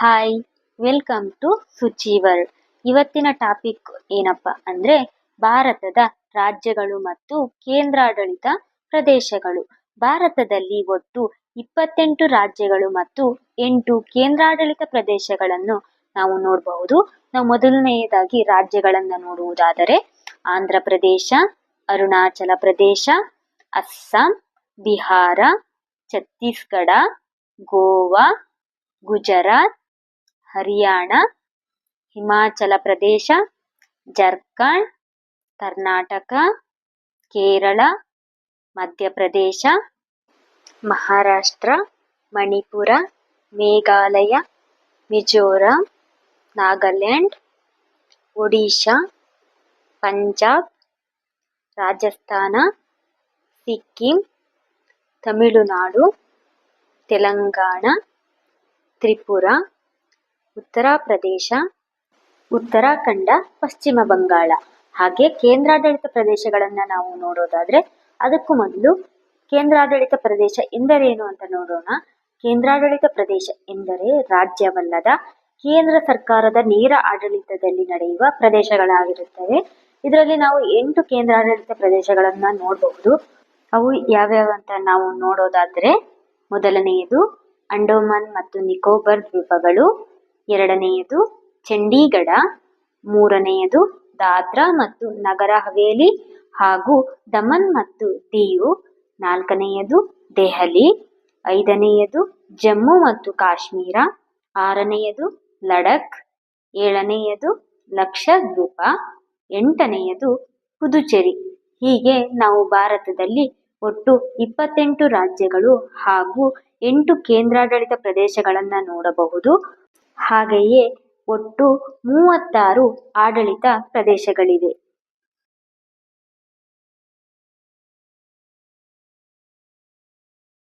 Hi, welcome to Suchi world. ಇವತ್ತಿನ topic ಏನಪ್ಪ ಅಂದರೆ ಭಾರತದ ರಾಜ್ಯಗಳು ಮತ್ತು ಕೇಂದ್ರಾಡಳಿತ ಪ್ರದೇಶಗಳು. ಭಾರತದಲ್ಲಿ ಒಟ್ಟು 28 ರಾಜ್ಯಗಳು ಮತ್ತು 8 ಕೇಂದ್ರಾಡಳಿತ ಪ್ರದೇಶಗಳನ್ನು ನಾವು ನೋಡಬಹುದು. ನಾವು ಮೊದಲನೆಯದಾಗಿ ರಾಜ್ಯಗಳನ್ನು ನೋಡುವುದಾದರೆ ಆಂಧ್ರ ಪ್ರದೇಶ, ಅರುಣಾಚಲ ಪ್ರದೇಶ, ಅಸ್ಸಾಂ, ಬಿಹಾರ, ಛತ್ತೀಸ್ಗಢ, ಗೋವಾ, ಗುಜರಾತ್, ಹರಿಯಾಣ, ಹಿಮಾಚಲ ಪ್ರದೇಶ, ಜಾರ್ಖಂಡ್, ಕರ್ನಾಟಕ, ಕೇರಳ, ಮಧ್ಯಪ್ರದೇಶ, ಮಹಾರಾಷ್ಟ್ರ, ಮಣಿಪುರ, ಮೇಘಾಲಯ, ಮಿಜೋರಾಂ, ನಾಗಾಲ್ಯಾಂಡ್, ಒಡಿಶಾ, ಪಂಜಾಬ್, ರಾಜಸ್ಥಾನ, ಸಿಕ್ಕಿಂ, ತಮಿಳುನಾಡು, ತೆಲಂಗಾಣ, ತ್ರಿಪುರ, ಉತ್ತರ ಪ್ರದೇಶ, ಉತ್ತರಾಖಂಡ, ಪಶ್ಚಿಮ ಬಂಗಾಳ. ಹಾಗೆ ಕೇಂದ್ರಾಡಳಿತ ಪ್ರದೇಶಗಳನ್ನು ನಾವು ನೋಡೋದಾದರೆ ಅದಕ್ಕೂ ಮೊದಲು ಕೇಂದ್ರಾಡಳಿತ ಪ್ರದೇಶ ಎಂದರೇನು ಅಂತ ನೋಡೋಣ. ಕೇಂದ್ರಾಡಳಿತ ಪ್ರದೇಶ ಎಂದರೆ ರಾಜ್ಯವಲ್ಲದ ಕೇಂದ್ರ ಸರ್ಕಾರದ ನೇರ ಆಡಳಿತದಲ್ಲಿ ನಡೆಯುವ ಪ್ರದೇಶಗಳಾಗಿರುತ್ತವೆ. ಇದರಲ್ಲಿ ನಾವು 8 ಕೇಂದ್ರಾಡಳಿತ ಪ್ರದೇಶಗಳನ್ನು ನೋಡಬಹುದು. ಅವು ಯಾವ್ಯಾವ ಅಂತ ನಾವು ನೋಡೋದಾದರೆ ಮೊದಲನೆಯದು ಅಂಡಮಾನ್ ಮತ್ತು ನಿಕೋಬಾರ್ ದ್ವೀಪಗಳು, ಎರಡನೆಯದು ಚಂಡೀಗಢ, ಮೂರನೆಯದು ದಾದ್ರಾ ಮತ್ತು ನಗರ ಹವೇಲಿ ಹಾಗೂ ದಮನ್ ಮತ್ತು ದಿಯು, ನಾಲ್ಕನೆಯದು ದೆಹಲಿ, ಐದನೆಯದು ಜಮ್ಮು ಮತ್ತು ಕಾಶ್ಮೀರ, ಆರನೆಯದು ಲಡಖ್, ಏಳನೆಯದು ಲಕ್ಷದ್ವೀಪ, ಎಂಟನೆಯದು ಪುದುಚೇರಿ. ಹೀಗೆ ನಾವು ಭಾರತದಲ್ಲಿ ಒಟ್ಟು 28 ರಾಜ್ಯಗಳು ಹಾಗೂ 8 ಕೇಂದ್ರಾಡಳಿತ ಪ್ರದೇಶಗಳನ್ನು ನೋಡಬಹುದು. ಹಾಗೆಯೇ ಒಟ್ಟು 36 ಆಡಳಿತ ಪ್ರದೇಶಗಳಿವೆ.